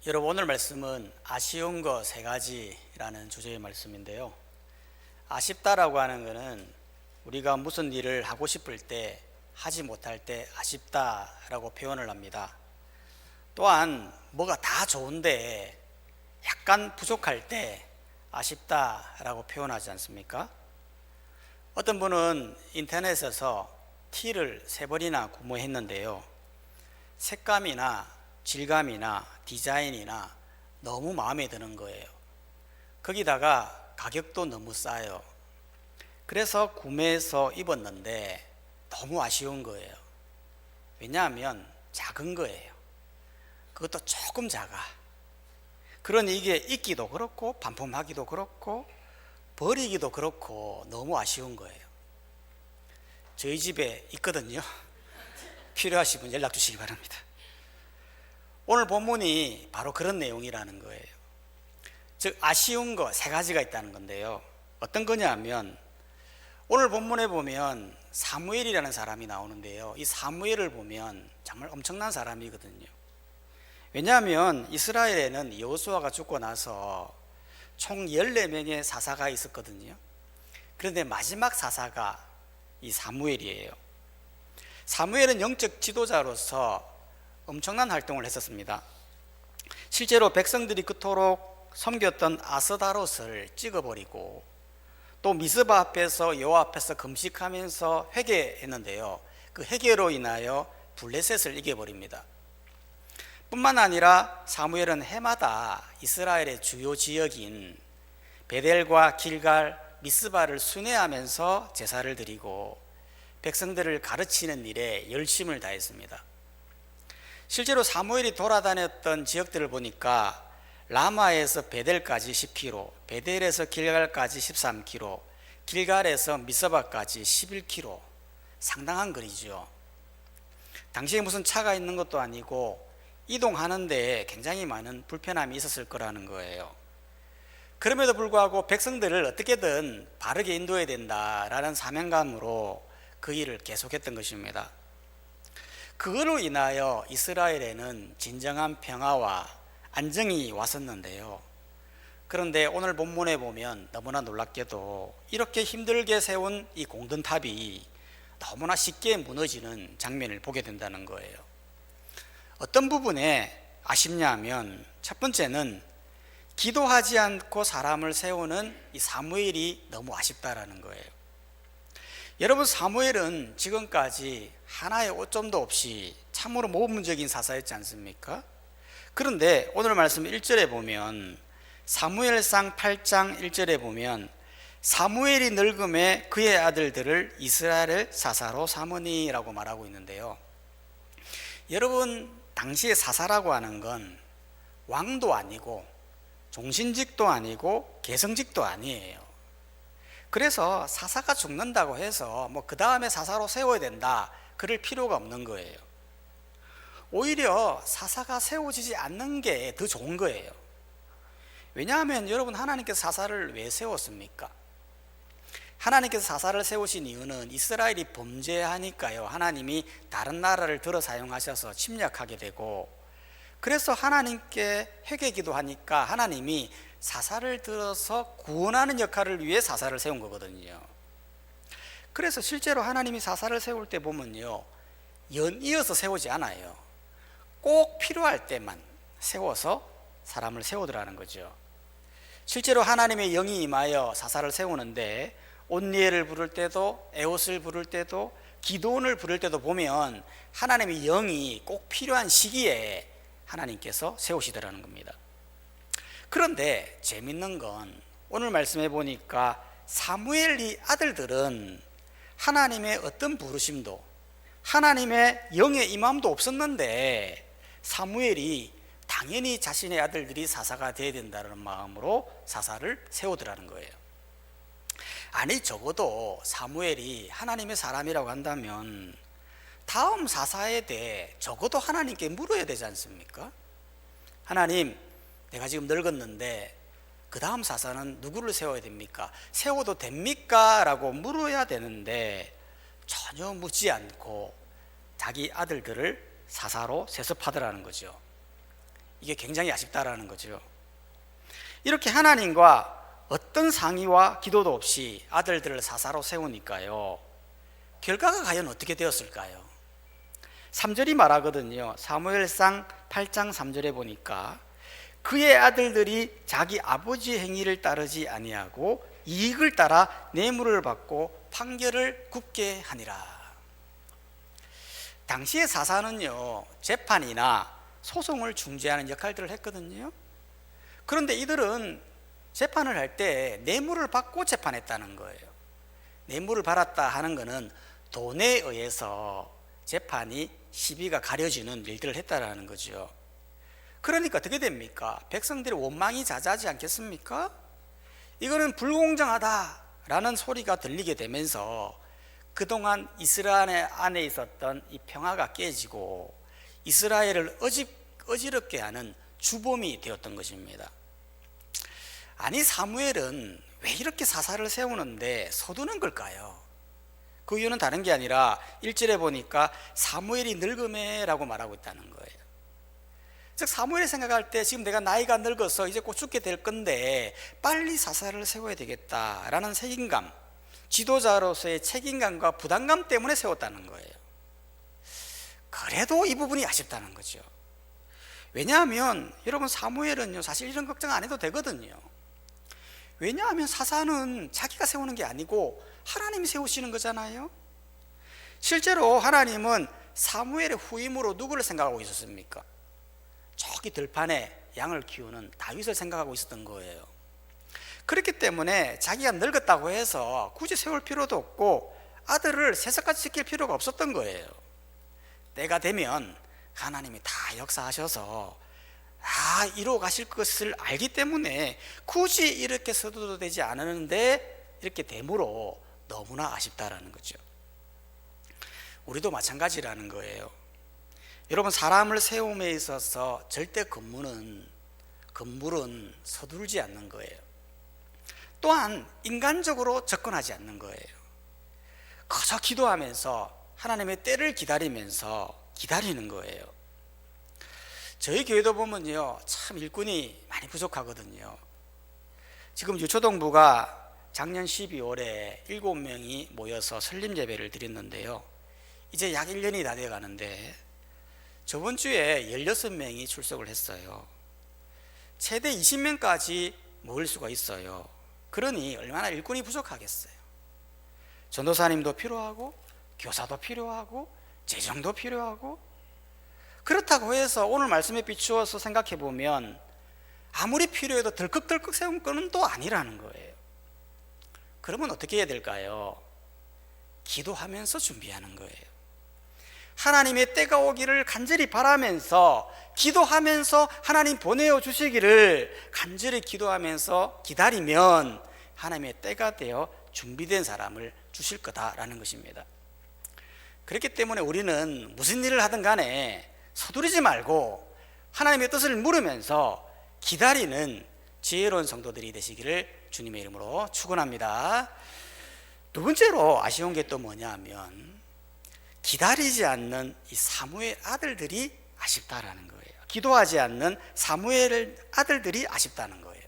여러분, 오늘 말씀은 아쉬운 거 세 가지라는 주제의 말씀인데요. 아쉽다라고 하는 것은 우리가 무슨 일을 하고 싶을 때 하지 못할 때 아쉽다라고 표현을 합니다. 또한 뭐가 다 좋은데 약간 부족할 때 아쉽다라고 표현하지 않습니까? 어떤 분은 인터넷에서 티를 3번이나 구매했는데요, 색감이나 질감이나 디자인이나 너무 마음에 드는 거예요. 거기다가 가격도 너무 싸요. 그래서 구매해서 입었는데 너무 아쉬운 거예요. 왜냐하면 작은 거예요. 그것도 조금 작아. 그러니 이게 입기도 그렇고 반품하기도 그렇고 버리기도 그렇고 너무 아쉬운 거예요. 저희 집에 있거든요. 필요하신 분 연락 주시기 바랍니다. 오늘 본문이 바로 그런 내용이라는 거예요. 즉, 아쉬운 거 3가지가 있다는 건데요. 어떤 거냐면 오늘 본문에 보면 사무엘이라는 사람이 나오는데요, 이 사무엘을 보면 정말 엄청난 사람이거든요. 왜냐하면 이스라엘에는 여호수아가 죽고 나서 총 14명의 사사가 있었거든요. 그런데 마지막 사사가 이 사무엘이에요. 사무엘은 영적 지도자로서 엄청난 활동을 했었습니다. 실제로 백성들이 그토록 섬겼던 아스다롯을 찍어버리고 또 미스바 앞에서 여호와 앞에서 금식하면서 회개했는데요, 그 회개로 인하여 블레셋을 이겨버립니다. 뿐만 아니라 사무엘은 해마다 이스라엘의 주요 지역인 베델과 길갈, 미스바를 순회하면서 제사를 드리고 백성들을 가르치는 일에 열심을 다했습니다. 실제로 사무엘이 돌아다녔던 지역들을 보니까 라마에서 베델까지 10km, 베델에서 길갈까지 13km, 길갈에서 미스바까지 11km, 상당한 거리죠. 당시에 무슨 차가 있는 것도 아니고 이동하는 데에 굉장히 많은 불편함이 있었을 거라는 거예요. 그럼에도 불구하고 백성들을 어떻게든 바르게 인도해야 된다라는 사명감으로 그 일을 계속했던 것입니다. 그걸로 인하여 이스라엘에는 진정한 평화와 안정이 왔었는데요, 그런데 오늘 본문에 보면 너무나 놀랍게도 이렇게 힘들게 세운 이 공든탑이 너무나 쉽게 무너지는 장면을 보게 된다는 거예요. 어떤 부분에 아쉽냐 하면 첫 번째는 기도하지 않고 사람을 세우는 이 사무엘이 너무 아쉽다라는 거예요. 여러분, 사무엘은 지금까지 하나의 오점도 없이 참으로 모범적인 사사였지 않습니까? 그런데 오늘 말씀 1절에 보면, 사무엘상 8장 1절에 보면 사무엘이 늙음에 그의 아들들을 이스라엘 사사로 삼으니라고 말하고 있는데요, 여러분, 당시의 사사라고 하는 건 왕도 아니고 종신직도 아니고 계승직도 아니에요. 그래서 사사가 죽는다고 해서 그 다음에 사사로 세워야 된다, 그럴 필요가 없는 거예요. 오히려 사사가 세워지지 않는 게 더 좋은 거예요. 왜냐하면 여러분, 하나님께서 사사를 왜 세웠습니까? 하나님께서 사사를 세우신 이유는 이스라엘이 범죄하니까요, 하나님이 다른 나라를 들어 사용하셔서 침략하게 되고, 그래서 하나님께 회개기도 하니까 하나님이 사사를 들어서 구원하는 역할을 위해 사사를 세운 거거든요. 그래서 실제로 하나님이 사사를 세울 때 보면요, 연이어서 세우지 않아요. 꼭 필요할 때만 세워서 사람을 세우더라는 거죠. 실제로 하나님의 영이 임하여 사사를 세우는데 온니엘을 부를 때도, 에옷을 부를 때도, 기드온을 부를 때도 보면 하나님의 영이 꼭 필요한 시기에 하나님께서 세우시더라는 겁니다. 그런데 재밌는 건 오늘 말씀해 보니까 사무엘의 아들들은 하나님의 어떤 부르심도, 하나님의 영의 임함도 없었는데 사무엘이 당연히 자신의 아들들이 사사가 되어야 된다는 마음으로 사사를 세우더라는 거예요. 아니, 적어도 사무엘이 하나님의 사람이라고 한다면 다음 사사에 대해 적어도 하나님께 물어야 되지 않습니까? 하나님, 내가 지금 늙었는데 그 다음 사사는 누구를 세워야 됩니까? 세워도 됩니까? 라고 물어야 되는데 전혀 묻지 않고 자기 아들들을 사사로 세습하더라는 거죠. 이게 굉장히 아쉽다라는 거죠. 이렇게 하나님과 어떤 상의와 기도도 없이 아들들을 사사로 세우니까요, 결과가 과연 어떻게 되었을까요? 3절이 말하거든요. 사무엘상 8장 3절에 보니까 그의 아들들이 자기 아버지의 행위를 따르지 아니하고 이익을 따라 뇌물을 받고 판결을 굽게 하니라. 당시의 사사는요, 재판이나 소송을 중재하는 역할들을 했거든요. 그런데 이들은 재판을 할 때 뇌물을 받고 재판했다는 거예요. 뇌물을 받았다 하는 것은 돈에 의해서 재판이 시비가 가려지는 일들을 했다라는 거죠. 그러니까 어떻게 됩니까? 백성들의 원망이 자자하지 않겠습니까? 이거는 불공정하다라는 소리가 들리게 되면서 그동안 이스라엘 안에 있었던 이 평화가 깨지고 이스라엘을 어지럽게 하는 주범이 되었던 것입니다. 아니, 사무엘은 왜 이렇게 사사를 세우는데 서두는 걸까요? 그 이유는 다른 게 아니라 1절에 보니까 사무엘이 늙음에라고 말하고 있다는 거예요. 즉, 사무엘이 생각할 때 지금 내가 나이가 늙어서 이제 곧 죽게 될 건데 빨리 사사를 세워야 되겠다라는 책임감, 지도자로서의 책임감과 부담감 때문에 세웠다는 거예요. 그래도 이 부분이 아쉽다는 거죠. 왜냐하면 여러분, 사무엘은요 사실 이런 걱정 안 해도 되거든요. 왜냐하면 사사는 자기가 세우는 게 아니고 하나님이 세우시는 거잖아요. 실제로 하나님은 사무엘의 후임으로 누구를 생각하고 있었습니까? 저기 들판에 양을 키우는 다윗을 생각하고 있었던 거예요. 그렇기 때문에 자기가 늙었다고 해서 굳이 세울 필요도 없고 아들을 세상까지 시킬 필요가 없었던 거예요. 때가 되면 하나님이 다 역사하셔서 이루어 가실 것을 알기 때문에 굳이 이렇게 서두도 되지 않았는데 이렇게 됨으로 너무나 아쉽다라는 거죠. 우리도 마찬가지라는 거예요. 여러분, 사람을 세움에 있어서 절대 건물은 서두르지 않는 거예요. 또한 인간적으로 접근하지 않는 거예요. 그저 기도하면서 하나님의 때를 기다리면서 기다리는 거예요. 저희 교회도 보면요, 참 일꾼이 많이 부족하거든요. 지금 유초동부가 작년 12월에 7명이 모여서 설립 예배를 드렸는데요, 이제 약 1년이 다 되어 가는데 저번 주에 16명이 출석을 했어요. 최대 20명까지 모일 수가 있어요. 그러니 얼마나 일꾼이 부족하겠어요. 전도사님도 필요하고 교사도 필요하고 재정도 필요하고, 그렇다고 해서 오늘 말씀에 비추어서 생각해 보면 아무리 필요해도 덜컥덜컥 세운 거는 또 아니라는 거예요. 그러면 어떻게 해야 될까요? 기도하면서 준비하는 거예요. 하나님의 때가 오기를 간절히 바라면서 기도하면서 하나님 보내어 주시기를 간절히 기도하면서 기다리면 하나님의 때가 되어 준비된 사람을 주실 거다라는 것입니다. 그렇기 때문에 우리는 무슨 일을 하든 간에 서두르지 말고 하나님의 뜻을 물으면서 기다리는 지혜로운 성도들이 되시기를 주님의 이름으로 축원합니다. 두 번째로 아쉬운 게 또 뭐냐 하면 기다리지 않는 이 사무엘 아들들이 아쉽다라는 거예요. 기도하지 않는 사무엘 아들들이 아쉽다는 거예요.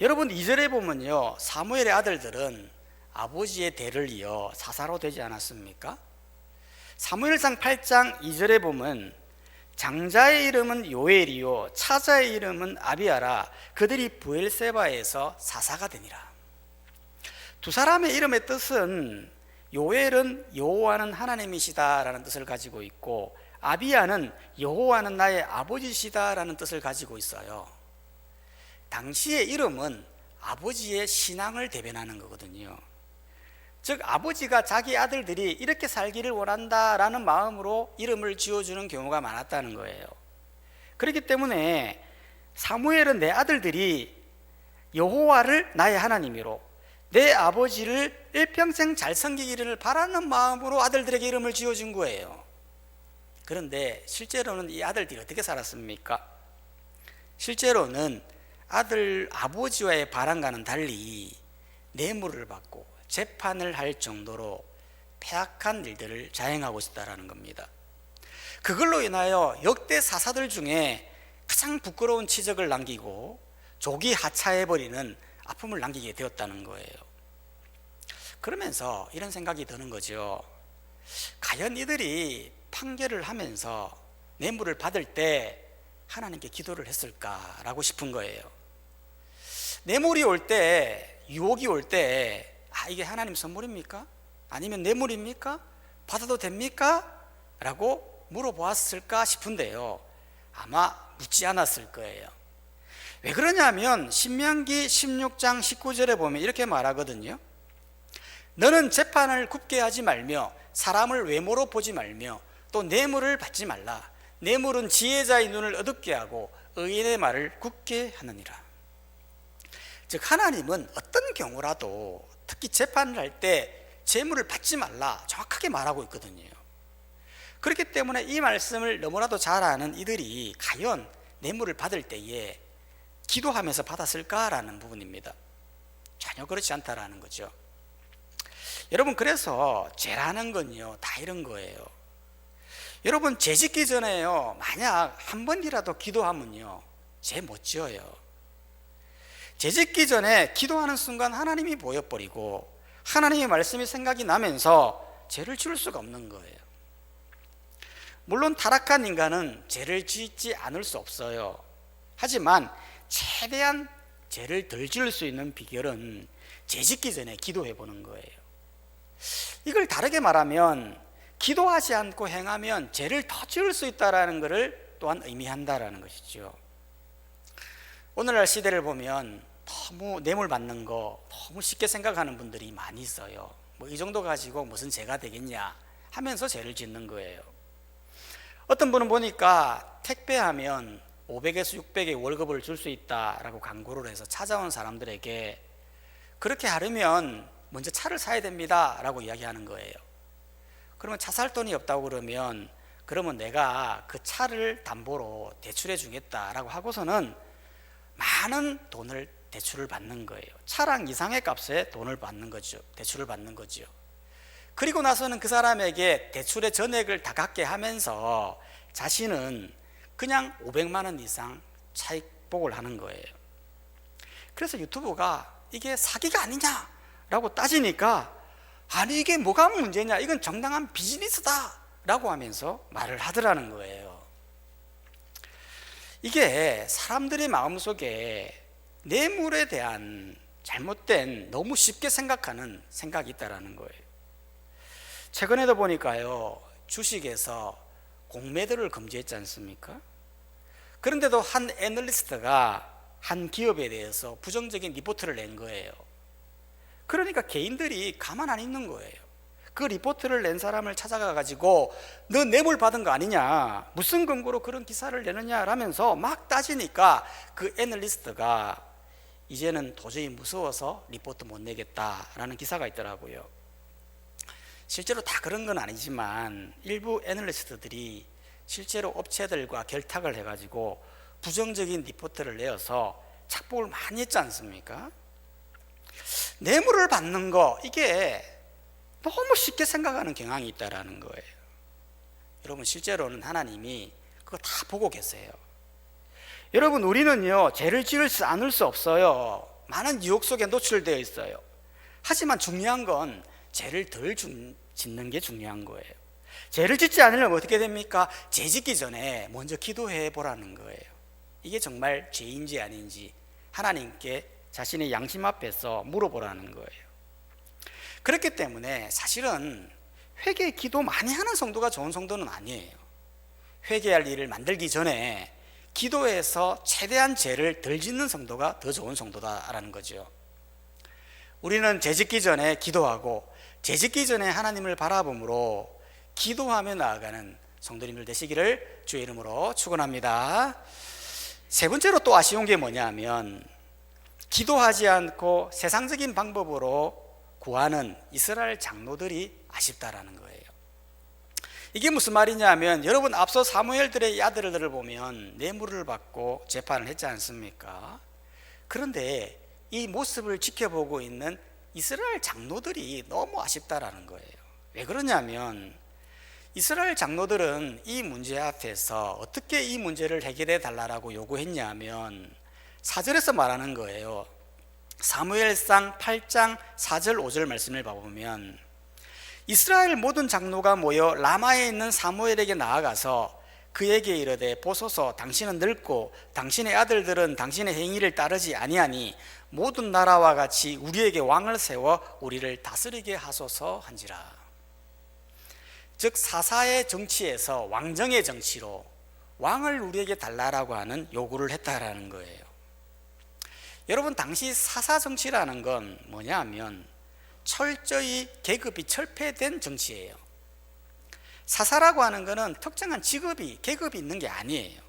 여러분, 2절에 보면요, 사무엘의 아들들은 아버지의 대를 이어 사사로 되지 않았습니까? 사무엘상 8장 2절에 보면 장자의 이름은 요엘이요 차자의 이름은 아비아라, 그들이 브엘세바에서 사사가 되니라. 두 사람의 이름의 뜻은 요엘은 여호와는 하나님이시다라는 뜻을 가지고 있고 아비아는 여호와는 나의 아버지시다라는 뜻을 가지고 있어요. 당시의 이름은 아버지의 신앙을 대변하는 거거든요. 즉 아버지가 자기 아들들이 이렇게 살기를 원한다라는 마음으로 이름을 지어주는 경우가 많았다는 거예요. 그렇기 때문에 사무엘은 내 아들들이 여호와를 나의 하나님이로 내 아버지를 일평생 잘 섬기기를 바라는 마음으로 아들들에게 이름을 지어준 거예요. 그런데 실제로는 이 아들들이 어떻게 살았습니까? 실제로는 아버지와의 바람과는 달리 뇌물을 받고 재판을 할 정도로 폐악한 일들을 자행하고 있었다는 겁니다. 그걸로 인하여 역대 사사들 중에 가장 부끄러운 치적을 남기고 족이 하차해버리는 아픔을 남기게 되었다는 거예요. 그러면서 이런 생각이 드는 거죠. 과연 이들이 판결을 하면서 뇌물을 받을 때 하나님께 기도를 했을까라고 싶은 거예요. 뇌물이 올 때, 유혹이 올 때, 이게 하나님 선물입니까? 아니면 뇌물입니까? 받아도 됩니까? 라고 물어보았을까 싶은데요, 아마 묻지 않았을 거예요. 왜 그러냐면 신명기 16장 19절에 보면 이렇게 말하거든요. 너는 재판을 굽게 하지 말며 사람을 외모로 보지 말며 또 뇌물을 받지 말라. 뇌물은 지혜자의 눈을 어둡게 하고 의인의 말을 굳게 하느니라. 즉 하나님은 어떤 경우라도 특히 재판을 할 때 재물을 받지 말라 정확하게 말하고 있거든요. 그렇기 때문에 이 말씀을 너무나도 잘 아는 이들이 과연 뇌물을 받을 때에 기도하면서 받았을까라는 부분입니다. 전혀 그렇지 않다라는 거죠. 여러분, 그래서 죄라는 건요 다 이런 거예요. 여러분, 죄 짓기 전에요 만약 한 번이라도 기도하면요 죄 못 지어요. 죄 짓기 전에 기도하는 순간 하나님이 보여버리고 하나님의 말씀이 생각이 나면서 죄를 지을 수가 없는 거예요. 물론 타락한 인간은 죄를 짓지 않을 수 없어요. 하지만 최대한 죄를 덜 지을 수 있는 비결은 죄 짓기 전에 기도해 보는 거예요. 이걸 다르게 말하면 기도하지 않고 행하면 죄를 더 지을 수 있다는 것을 또한 의미한다라는 것이죠. 오늘날 시대를 보면 너무 뇌물 받는 거 너무 쉽게 생각하는 분들이 많이 있어요. 이 정도 가지고 무슨 죄가 되겠냐 하면서 죄를 짓는 거예요. 어떤 분은 보니까 택배하면 500에서 600의 월급을 줄 수 있다라고 광고를 해서 찾아온 사람들에게 그렇게 하려면 먼저 차를 사야 됩니다 라고 이야기하는 거예요. 그러면 차 살 돈이 없다고 그러면 내가 그 차를 담보로 대출해 주겠다라고 하고서는 많은 돈을 대출을 받는 거예요. 차량 이상의 값에 돈을 받는 거죠. 대출을 받는 거죠. 그리고 나서는 그 사람에게 대출의 전액을 다 갚게 하면서 자신은 그냥 500만 원 이상 차익복을 하는 거예요. 그래서 유튜브가 이게 사기가 아니냐라고 따지니까 아니 이게 뭐가 문제냐, 이건 정당한 비즈니스다 라고 하면서 말을 하더라는 거예요. 이게 사람들의 마음속에 뇌물에 대한 잘못된 너무 쉽게 생각하는 생각이 있다라는 거예요. 최근에도 보니까요 주식에서 공매도를 금지했지 않습니까? 그런데도 한 애널리스트가 한 기업에 대해서 부정적인 리포트를 낸 거예요. 그러니까 개인들이 가만 안 있는 거예요. 그 리포트를 낸 사람을 찾아가 가지고 너 뇌물 받은 거 아니냐, 무슨 근거로 그런 기사를 내느냐 라면서 막 따지니까 그 애널리스트가 이제는 도저히 무서워서 리포트 못 내겠다라는 기사가 있더라고요. 실제로 다 그런 건 아니지만 일부 애널리스트들이 실제로 업체들과 결탁을 해가지고 부정적인 리포트를 내어서 착복을 많이 했지 않습니까? 뇌물을 받는 거 이게 너무 쉽게 생각하는 경향이 있다라는 거예요. 여러분, 실제로는 하나님이 그거 다 보고 계세요. 여러분, 우리는요 죄를 지을 수 않을 수 없어요. 많은 유혹 속에 노출되어 있어요. 하지만 중요한 건 죄를 덜 짓는 게 중요한 거예요. 죄를 짓지 않으려면 어떻게 됩니까? 죄 짓기 전에 먼저 기도해 보라는 거예요. 이게 정말 죄인지 아닌지 하나님께 자신의 양심 앞에서 물어보라는 거예요. 그렇기 때문에 사실은 회개 기도 많이 하는 성도가 좋은 성도는 아니에요. 회개할 일을 만들기 전에 기도해서 최대한 죄를 덜 짓는 성도가 더 좋은 성도다라는 거죠. 우리는 죄 짓기 전에 기도하고 죄 짓기 전에 하나님을 바라봄으로 기도하며 나아가는 성도님들 되시기를 주의 이름으로 축원합니다. 세 번째로 또 아쉬운 게 뭐냐면 기도하지 않고 세상적인 방법으로 구하는 이스라엘 장로들이 아쉽다라는 거예요. 이게 무슨 말이냐면 여러분, 앞서 사무엘들의 아들들을 보면 뇌물을 받고 재판을 했지 않습니까? 그런데 이 모습을 지켜보고 있는 이스라엘 장로들이 너무 아쉽다라는 거예요. 왜 그러냐면 이스라엘 장로들은 이 문제 앞에서 어떻게 이 문제를 해결해 달라고 요구했냐면 4절에서 말하는 거예요. 사무엘상 8장 4절 5절 말씀을 봐보면 이스라엘 모든 장로가 모여 라마에 있는 사무엘에게 나아가서 그에게 이르되 보소서 당신은 늙고 당신의 아들들은 당신의 행위를 따르지 아니하니 모든 나라와 같이 우리에게 왕을 세워 우리를 다스리게 하소서 한지라. 즉 사사의 정치에서 왕정의 정치로 왕을 우리에게 달라라고 하는 요구를 했다라는 거예요. 여러분, 당시 사사 정치라는 건 뭐냐 하면 철저히 계급이 철폐된 정치예요. 사사라고 하는 것은 특정한 직업이, 계급이 있는 게 아니에요.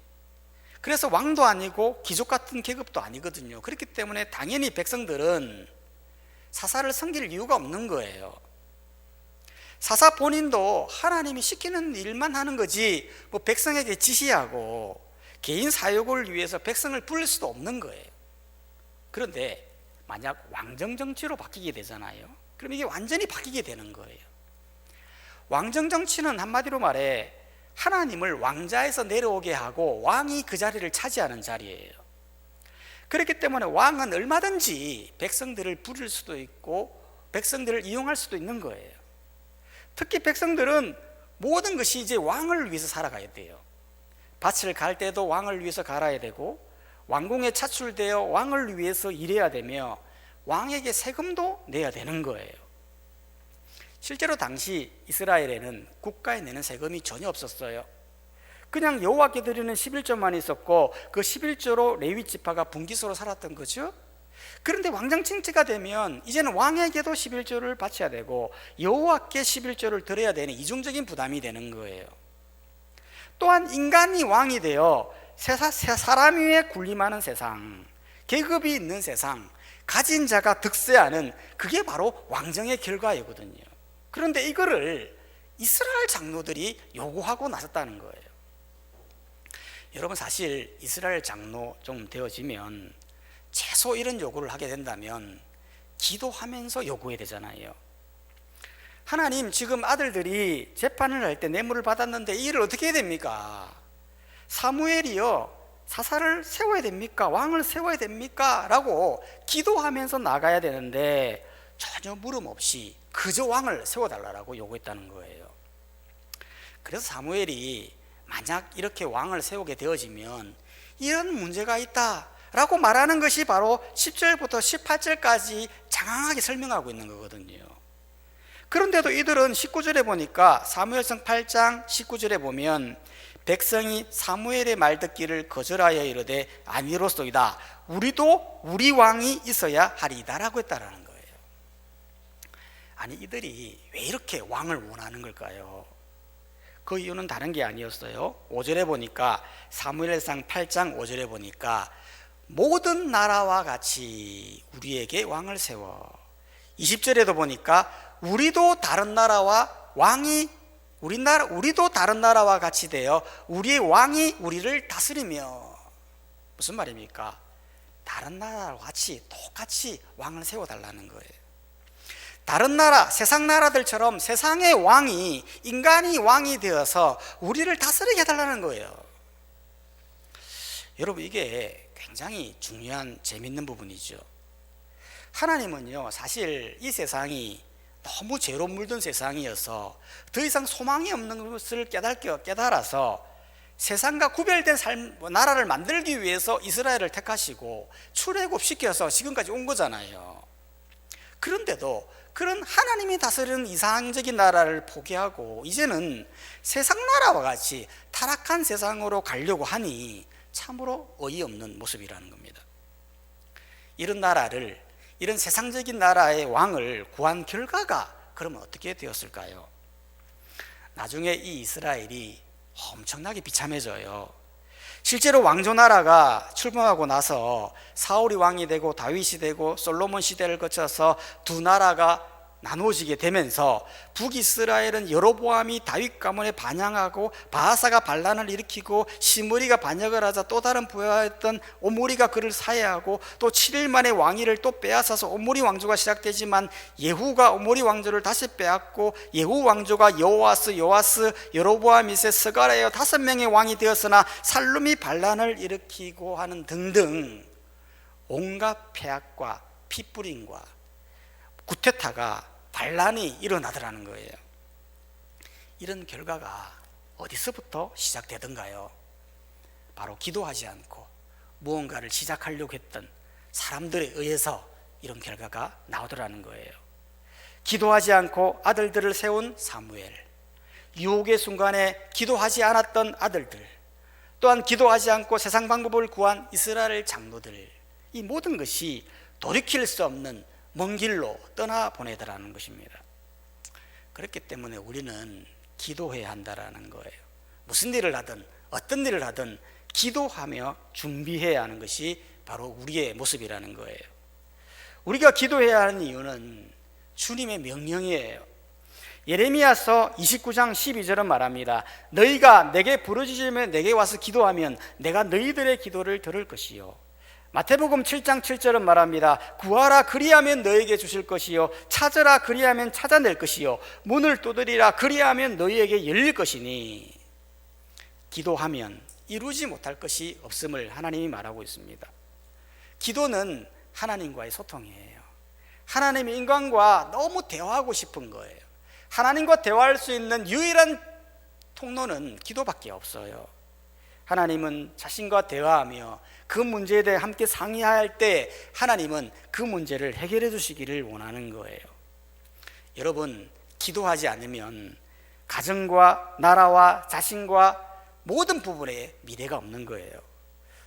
그래서 왕도 아니고 귀족 같은 계급도 아니거든요. 그렇기 때문에 당연히 백성들은 사사를 섬길 이유가 없는 거예요. 사사 본인도 하나님이 시키는 일만 하는 거지 뭐 백성에게 지시하고 개인 사욕을 위해서 백성을 부릴 수도 없는 거예요. 그런데 만약 왕정 정치로 바뀌게 되잖아요. 그럼 이게 완전히 바뀌게 되는 거예요. 왕정 정치는 한마디로 말해 하나님을 왕자에서 내려오게 하고 왕이 그 자리를 차지하는 자리예요. 그렇기 때문에 왕은 얼마든지 백성들을 부릴 수도 있고 백성들을 이용할 수도 있는 거예요. 특히 백성들은 모든 것이 이제 왕을 위해서 살아가야 돼요. 밭을 갈 때도 왕을 위해서 갈아야 되고 왕궁에 차출되어 왕을 위해서 일해야 되며 왕에게 세금도 내야 되는 거예요. 실제로 당시 이스라엘에는 국가에 내는 세금이 전혀 없었어요. 그냥 여호와께 드리는 11조만 있었고 그 11조로 레위 지파가 분기소로 살았던 거죠. 그런데 왕정 정치가 되면 이제는 왕에게도 11조를 바쳐야 되고 여호와께 11조를 드려야 되는 이중적인 부담이 되는 거예요. 또한 인간이 왕이 되어 사람 위에 군림하는 세상, 계급이 있는 세상, 가진 자가 득세하는 그게 바로 왕정의 결과이거든요. 그런데 이거를 이스라엘 장로들이 요구하고 나섰다는 거예요. 여러분, 사실 이스라엘 장로 좀 되어지면 최소 이런 요구를 하게 된다면 기도하면서 요구해야 되잖아요. 하나님, 지금 아들들이 재판을 할 때 뇌물을 받았는데 이 일을 어떻게 해야 됩니까? 사무엘이요, 사사를 세워야 됩니까? 왕을 세워야 됩니까? 라고 기도하면서 나가야 되는데 전혀 물음 없이 그저 왕을 세워달라고 요구했다는 거예요. 그래서 사무엘이 만약 이렇게 왕을 세우게 되어지면 이런 문제가 있다라고 말하는 것이 바로 10절부터 18절까지 장황하게 설명하고 있는 거거든요. 그런데도 이들은 19절에 보니까 사무엘상 8장 19절에 보면 백성이 사무엘의 말 듣기를 거절하여 이르되 아니로소이다. 우리도 우리 왕이 있어야 하리이다라고 했다라는 거예요. 아니, 이들이 왜 이렇게 왕을 원하는 걸까요? 그 이유는 다른 게 아니었어요. 5절에 보니까 사무엘상 8장 5절에 보니까 모든 나라와 같이 우리에게 왕을 세워. 20절에도 보니까 우리도 다른 나라와 우리도 다른 나라와 같이 되어 우리의 왕이 우리를 다스리며. 무슨 말입니까? 다른 나라와 같이 똑같이 왕을 세워달라는 거예요. 다른 나라, 세상 나라들처럼 세상의 왕이, 인간이 왕이 되어서 우리를 다스리게 해달라는 거예요. 여러분, 이게 굉장히 중요한 재밌는 부분이죠. 하나님은요, 사실 이 세상이 너무 죄로 물든 세상이어서 더 이상 소망이 없는 것을 깨달아서 세상과 구별된 나라를 만들기 위해서 이스라엘을 택하시고 출애굽시켜서 지금까지 온 거잖아요. 그런데도 그런 하나님이 다스리는 이상적인 나라를 포기하고 이제는 세상 나라와 같이 타락한 세상으로 가려고 하니 참으로 어이없는 모습이라는 겁니다. 이런 세상적인 나라의 왕을 구한 결과가 그러면 어떻게 되었을까요? 나중에 이 이스라엘이 엄청나게 비참해져요. 실제로 왕조나라가 출범하고 나서 사울이 왕이 되고 다윗이 되고 솔로몬 시대를 거쳐서 두 나라가 나누어지게 되면서 북이스라엘은 여로보암이 다윗 가문에 반향하고 바하사가 반란을 일으키고 시므리가 반역을 하자 또 다른 부하였던 오므리가 그를 사해하고 또 7일 만에 왕위를 또 빼앗아서 오므리 왕조가 시작되지만 예후가 오므리 왕조를 다시 빼앗고 예후 왕조가 여호아스, 요아스, 여로보암 2세, 스가랴여 5명의 왕이 되었으나 살룸이 반란을 일으키고 하는 등등 온갖 폐악과 피뿌림과 구테타가 반란이 일어나더라는 거예요. 이런 결과가 어디서부터 시작되던가요? 바로 기도하지 않고 무언가를 시작하려고 했던 사람들에 의해서 이런 결과가 나오더라는 거예요. 기도하지 않고 아들들을 세운 사무엘, 유혹의 순간에 기도하지 않았던 아들들, 또한 기도하지 않고 세상 방법을 구한 이스라엘 장로들, 이 모든 것이 돌이킬 수 없는 먼 길로 떠나보내더라는 것입니다. 그렇기 때문에 우리는 기도해야 한다라는 거예요. 무슨 일을 하든 어떤 일을 하든 기도하며 준비해야 하는 것이 바로 우리의 모습이라는 거예요. 우리가 기도해야 하는 이유는 주님의 명령이에요. 예레미야서 29장 12절은 말합니다. 너희가 내게 부르짖으며 내게 와서 기도하면 내가 너희들의 기도를 들을 것이요, 마태복음 7장 7절은 말합니다. 구하라 그리하면 너에게 주실 것이요, 찾으라 그리하면 찾아낼 것이요, 문을 두드리라 그리하면 너희에게 열릴 것이니. 기도하면 이루지 못할 것이 없음을 하나님이 말하고 있습니다. 기도는 하나님과의 소통이에요. 하나님이 인간과 너무 대화하고 싶은 거예요. 하나님과 대화할 수 있는 유일한 통로는 기도밖에 없어요. 하나님은 자신과 대화하며 그 문제에 대해 함께 상의할 때 하나님은 그 문제를 해결해 주시기를 원하는 거예요. 여러분, 기도하지 않으면 가정과 나라와 자신과 모든 부분에 미래가 없는 거예요.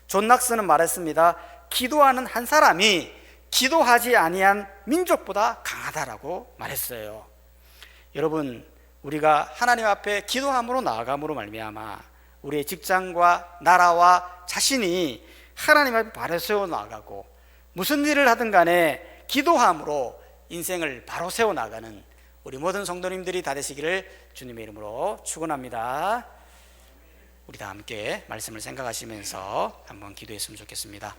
존 낙스는 말했습니다. 기도하는 한 사람이 기도하지 아니한 민족보다 강하다라고 말했어요. 여러분, 우리가 하나님 앞에 기도함으로 나아감으로 말미암아 우리의 직장과 나라와 자신이 하나님 앞에 바로 세워 나가고, 무슨 일을 하든 간에 기도함으로 인생을 바로 세워 나가는 우리 모든 성도님들이 다 되시기를 주님의 이름으로 축원합니다. 우리 다 함께 말씀을 생각하시면서 한번 기도했으면 좋겠습니다.